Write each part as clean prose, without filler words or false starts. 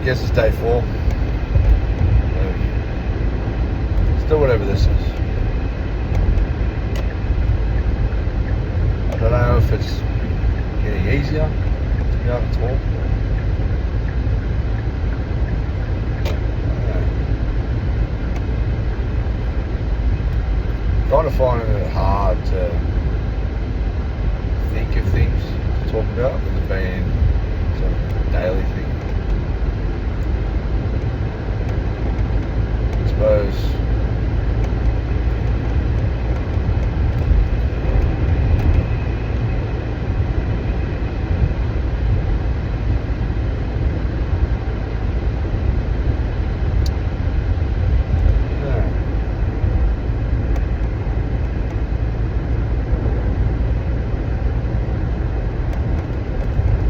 guess it's day 4. Still whatever this is. I don't know if it's getting easier to be able to talk. Kind of finding it hard to think of things to talk about with it being sort of a daily thing. I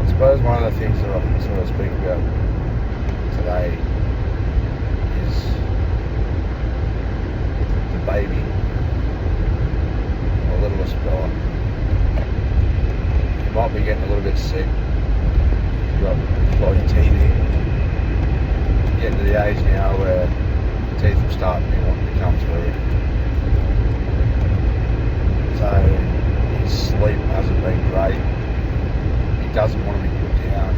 suppose one of the things that I can sort of speak about today is the baby, our littlest guy. You might be getting a little bit sick. You've got bloody teeth. Getting to the age now where the teeth are starting to want to come through. So his sleep hasn't been great. He doesn't want to be put down.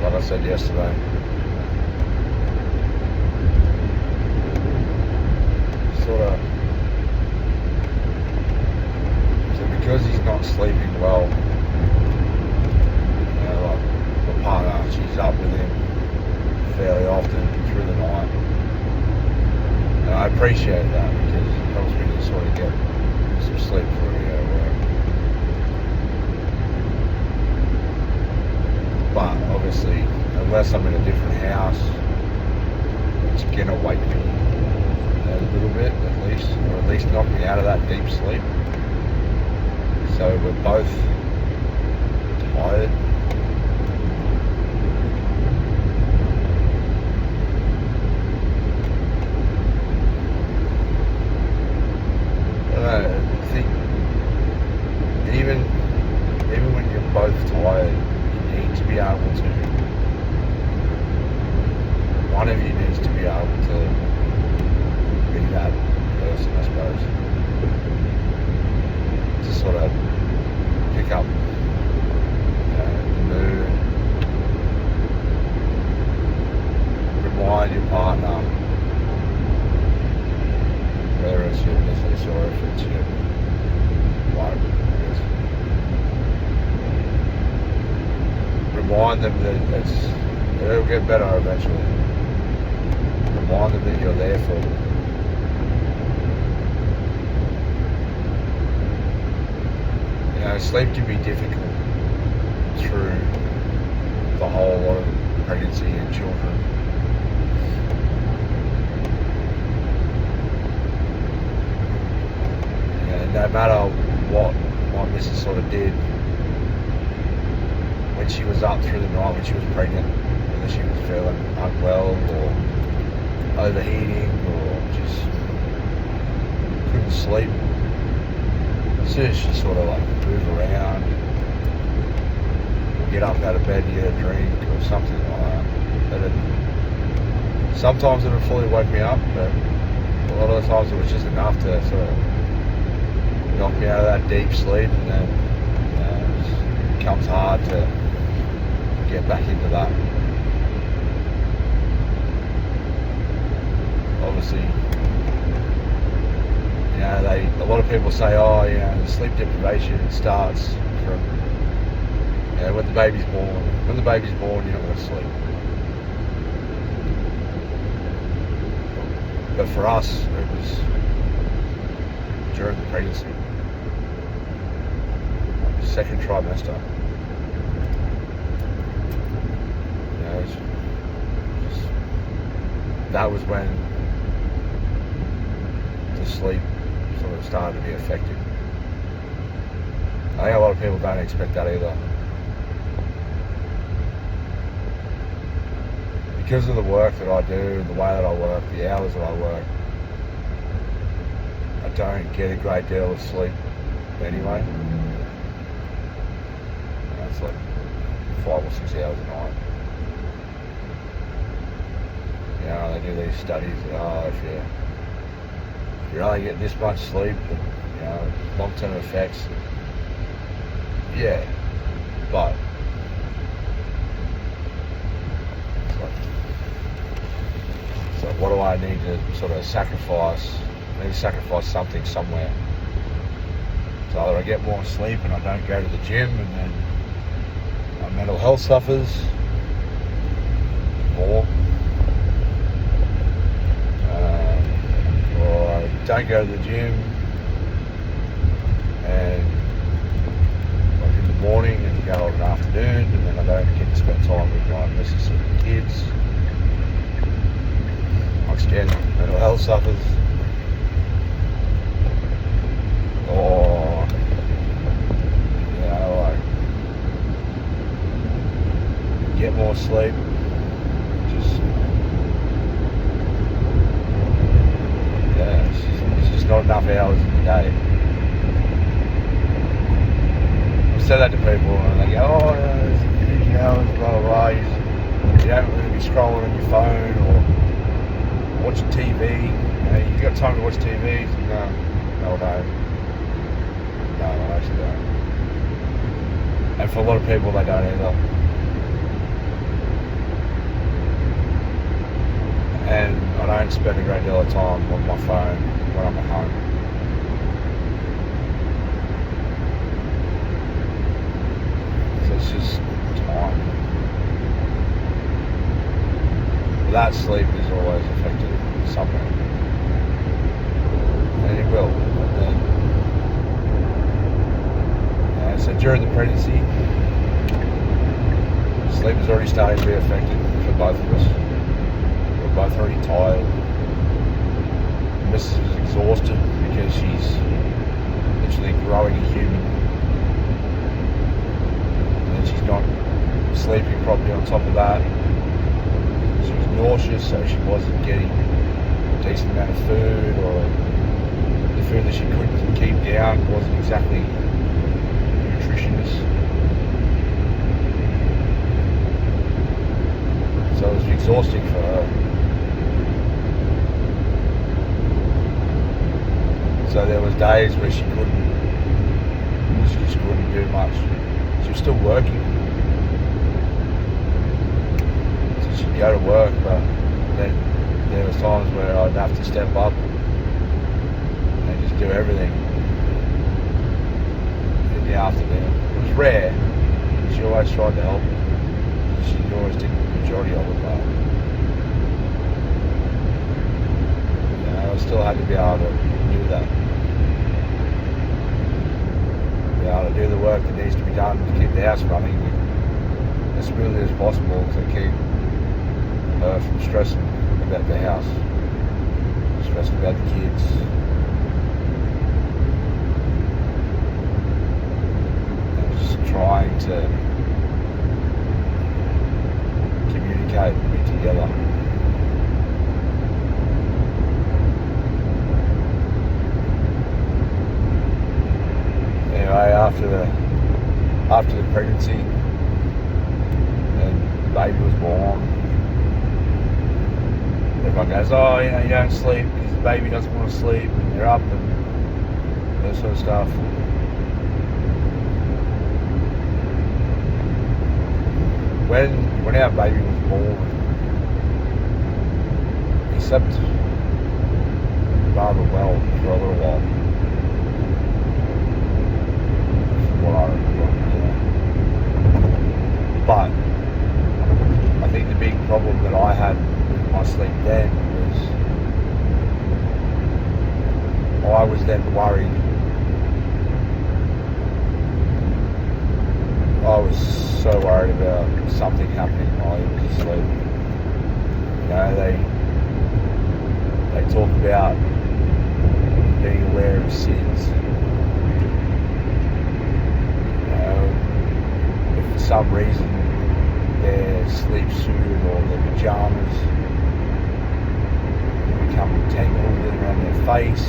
Like I said yesterday. Sort of. So because he's not sleeping well, you know, like my partner, she's up with him fairly often through the night. And I appreciate that because it helps me to sort of get some sleep before we go to work. But obviously, unless I'm in a different house, it's gonna wake me a little bit at least, or at least knock me out of that deep sleep. So we're both tired. I think even when you're both tired, to be able to, one of you needs to be able to be that person, I suppose, to sort of pick up the mood, remind your partner, whether it's your business or if it's your wife, remind them that it'll get better eventually. Remind them that you're there for them. You know, sleep can be difficult through the whole lot of pregnancy and children. And no matter what my missus sort of did, when she was up through the night, when she was pregnant, whether she was feeling unwell or overheating or just couldn't sleep, as soon as she sort of like move around, get up out of bed to get a drink or something like that, sometimes it would fully wake me up, but a lot of the times it was just enough to sort of knock me out of that deep sleep, and then it becomes hard to get back into that. Obviously, you know, a lot of people say, oh, you know, the sleep deprivation starts from, you know, when the baby's born. When the baby's born, you're not going to sleep. But for us, it was during the pregnancy, second trimester. That was when the sleep sort of started to be affected. I think a lot of people don't expect that either. Because of the work that I do, the way that I work, the hours that I work, I don't get a great deal of sleep anyway. It's like 5 or 6 hours a night. You know, they do these studies that, if you're only getting this much sleep, you know, long-term effects. Yeah, but so what do I need to sort of sacrifice? I need to sacrifice something somewhere. So either I get more sleep and I don't go to the gym, and then my mental health suffers more, or I don't go to the gym and like in the morning and go in the afternoon, and then I don't get to spend time with my missus and kids. Once again, mental health suffers. Or, you know, like get more sleep. It's just not enough hours in the day. I say that to people and they go, oh, yeah, it's huge hours, blah, blah, blah. You don't really be scrolling on your phone or watching TV. You know, you've got time to watch TV. No, I don't. No, I actually don't. And for a lot of people, they don't either. And I don't spend a great deal of time on my phone when I'm at home. So it's just time. That sleep is always affected somewhere. And it will. And then, so during the pregnancy, sleep is already starting to be affected for both of us. We're both already tired. Mrs. is exhausted because she's literally growing a human. And then she's not sleeping properly on top of that. She was nauseous, so she wasn't getting a decent amount of food, or the food that she couldn't keep down wasn't exactly nutritious. So it was exhausting for her. So there was days where she just couldn't do much. She was still working. So she'd go to work, but then there was times where I'd have to step up and just do everything in the afternoon. It was rare. She always tried to help. She always did the majority of it, but you know, I still had to be able to do that. Be able to do the work that needs to be done to keep the house running as smoothly as possible, to keep her from stressing about the house, stressing about the kids. And just trying to communicate and be together. Anyway, after the pregnancy and the baby was born, everyone goes, oh, you know, you don't sleep because the baby doesn't want to sleep, and you're up and that sort of stuff. When our baby was born, he slept rather well for a little while. From what I remember. Yeah. But I think the big problem that I had with my sleep then was I was then worried. I was so worried about something happening while he was asleep. You know, they talk about being aware of SIDS. You know, if for some reason their sleep suit or their pajamas become tangled around their face,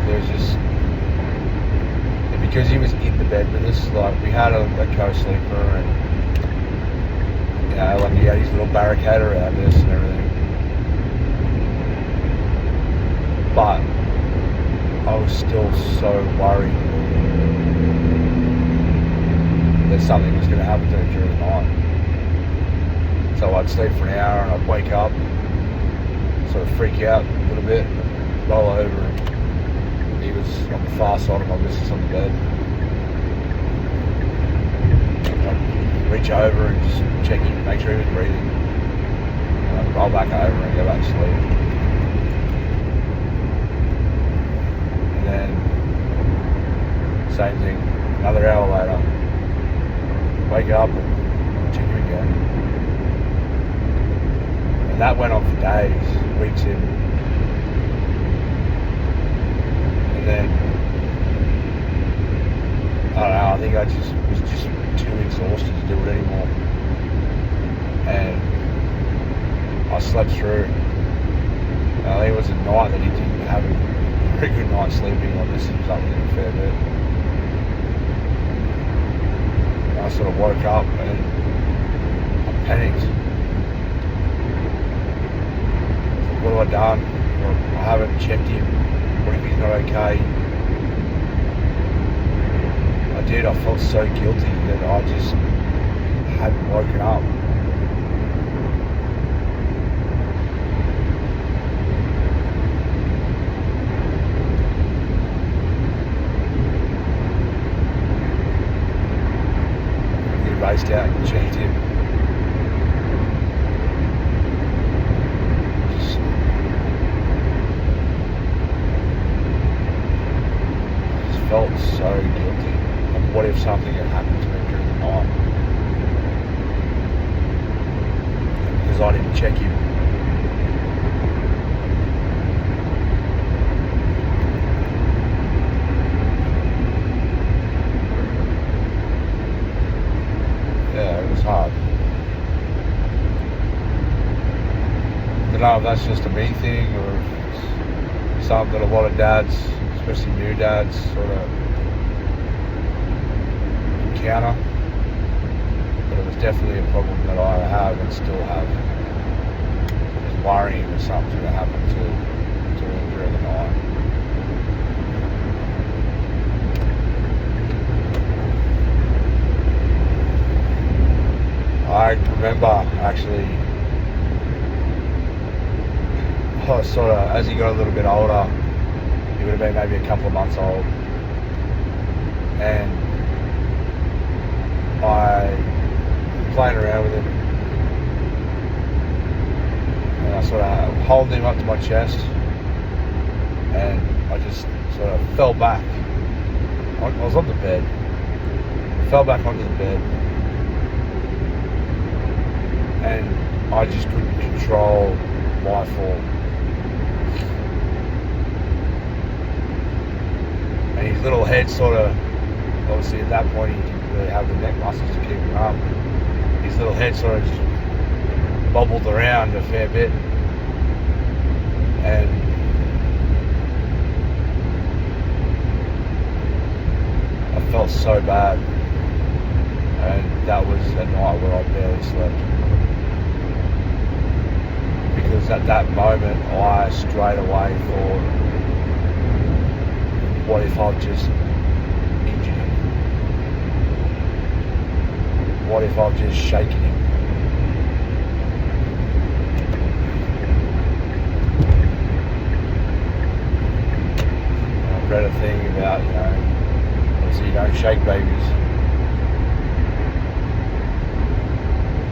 there's just because he was in the bed with us. Like, we had a co-sleeper, and like he had his little barricade around us and everything. But I was still so worried that something was going to happen to him during the night. So I'd sleep for an hour and I'd wake up, sort of freak out a little bit, roll over, and he was on the far side of my missus on the bed. I'd reach over and just check him, make sure he was breathing. And I'd roll back over and go back to sleep. And then, same thing, another hour later, wake up and check him again. And that went on for days, weeks in. And then, I don't know, I think I just was just too exhausted to do it anymore. And I slept through. I think it was a night that he didn't have a very good night sleeping. Like, this was up with him a fair bit. I sort of woke up and I panicked. What have I done? Well, I haven't checked him. What if he's not okay? I did. I felt so guilty that I just hadn't woken up. We raced out and checked him. Felt so guilty. Like, what if something had happened to me during the night? Because I didn't check him. Yeah, it was hard. I don't know if that's just a me thing or if it's something that a lot of dads, especially new dads, sort of encounter. But it was definitely a problem that I have and still have. Just worrying that something's going to happen to him during the night. I remember actually, sort of, as he got a little bit older, he would have been maybe a couple of months old, and I playing around with him, and I sort of holding him up to my chest, and I just sort of fell back. I was on the bed, fell back onto the bed, and I just couldn't control my fall. And his little head sort of, obviously at that point he didn't really have the neck muscles to keep him up. His little head sort of just bobbled around a fair bit. And I felt so bad. And that was a night where I barely slept. Because at that moment I straight away thought, what if I've just injured him? What if I've just shaken him? I read a thing about, obviously you don't shake babies.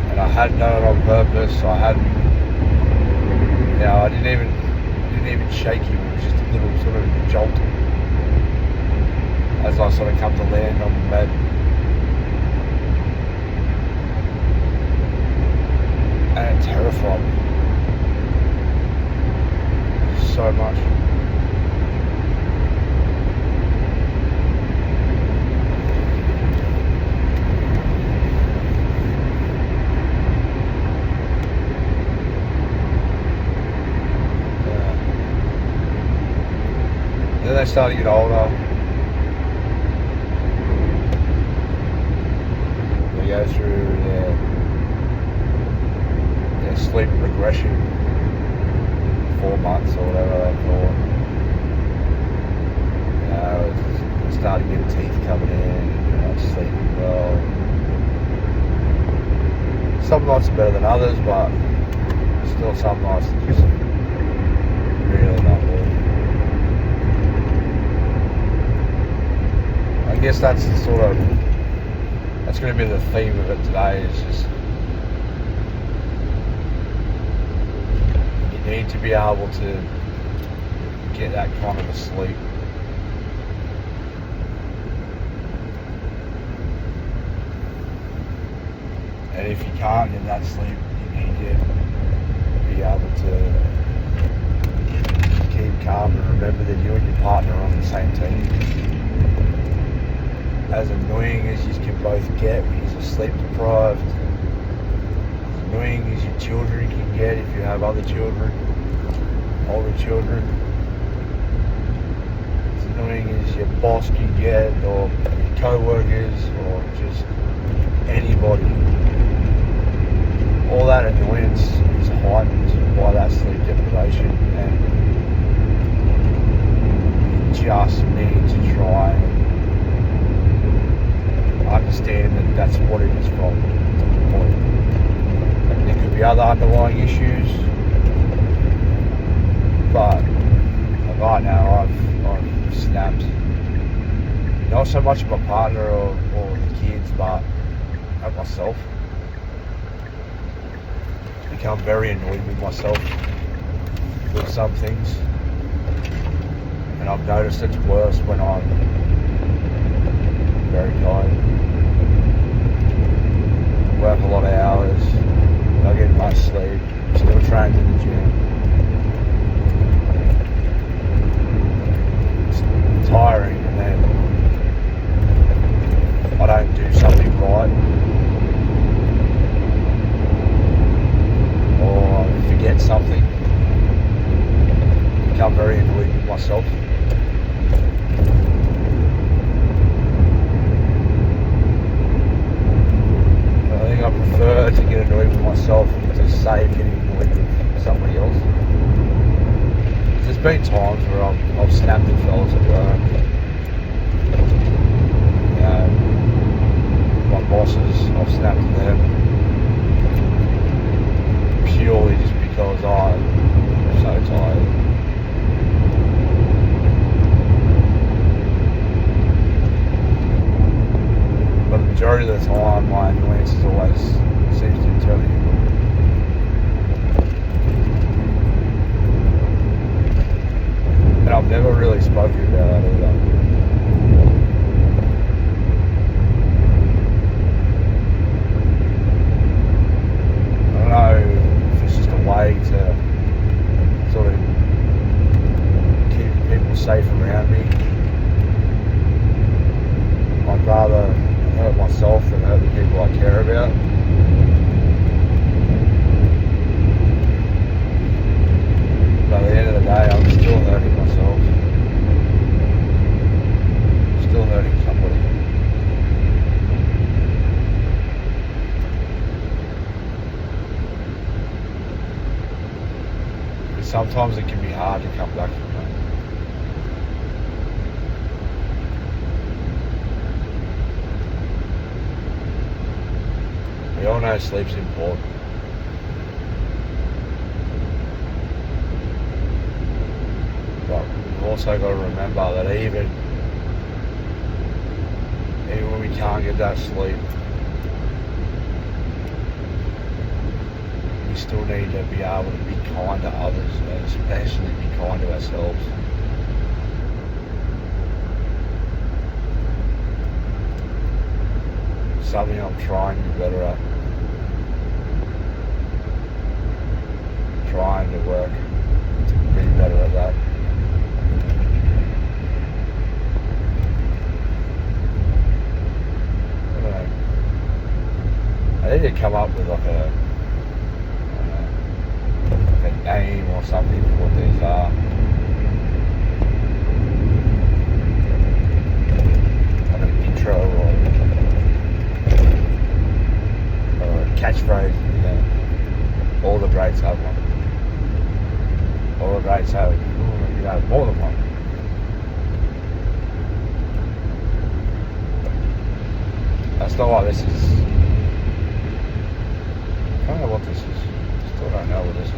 And I hadn't done it on purpose. I hadn't, I didn't even shake him. It was just a little sort of jolt as I sort of come to land on the bed. And it terrified me so much. Then they started to get older. go through their sleep regression, 4 months or whatever they call it. You know, it's starting to get teeth coming in, you're not sleeping well. Some nights are better than others, but still some nights are just really not good. I guess that's the that's going to be the theme of it today, is just you need to be able to get that kind of a sleep. And if you can't get that sleep, you need to be able to keep calm and remember that you and your partner are on the same team. As annoying as you can both get when you're sleep deprived, as annoying as your children can get if you have other children, older children, as annoying as your boss can get, or your co-workers, or just anybody, all that annoyance is heightened by that sleep deprivation, and you just need to try and understand that that's what it is from. There could be other underlying issues, but right now I've snapped, not so much at my partner or the kids, but at myself. Become very annoyed with myself with some things, and I've noticed it's worse when I'm very tired, work a lot of hours, don't get much sleep, still trained in the gym. It's tiring, and then I don't do something right, or forget something, become very annoyed with myself. I prefer to get annoyed with myself than to save getting annoyed with somebody else. There's been times where I've snapped at fellas at work. You know, my bosses, I've snapped at them purely just because I'm so tired. But the majority of the time, my annoyance is always seems to be totally good. And I've never really spoken about that either. I don't know if it's just a way to sort of keep people safe around me. I'd rather hurt myself than hurt the people I care about. But at the end of the day, I'm still hurting myself. Still hurting somebody. Because sometimes it can be hard to come back from that. We all know sleep's important. But we've also got to remember that even when we can't get that sleep, we still need to be able to be kind to others, and especially be kind to ourselves. Something I'm trying to be better at. Trying to work to be better at that. I don't know. I need to come up with like a name or something for what these are. Like an intro or not like this is. I don't know what this is. Still don't know what this is.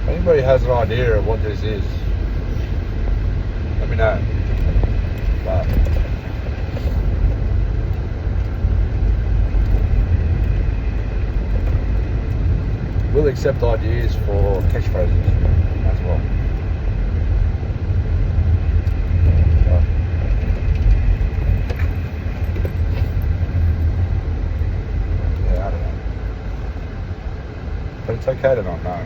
If anybody has an idea of what this is, let me know. But we'll accept ideas for catchphrases as well. So, yeah, I don't know. But it's okay to not know.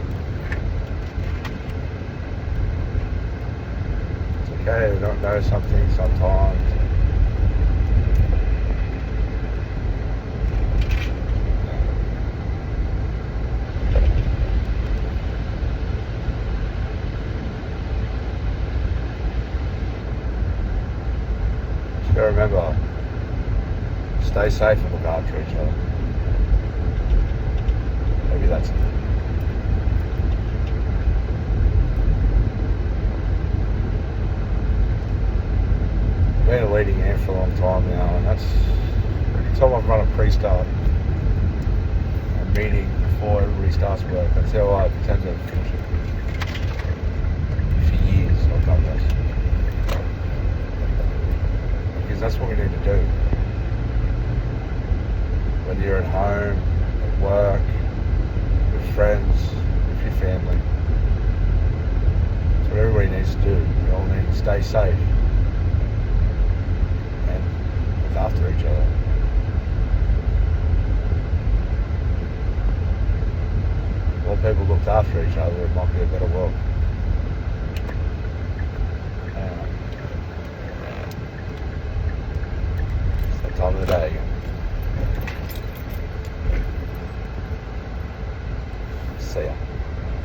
It's okay to not know something sometimes. Gotta remember, stay safe and look after each other. Maybe that's it. I've been a leading hand for a long time now, and that's every time I've run a pre-start, a meeting before everybody starts work, that's how I tend to finish it. For years I've done this. Because that's what we need to do. Whether you're at home, at work, with friends, with your family. That's what everybody needs to do. We all need to stay safe and look after each other. The more people looked after each other, it might be a better world. Time of the day again. See ya.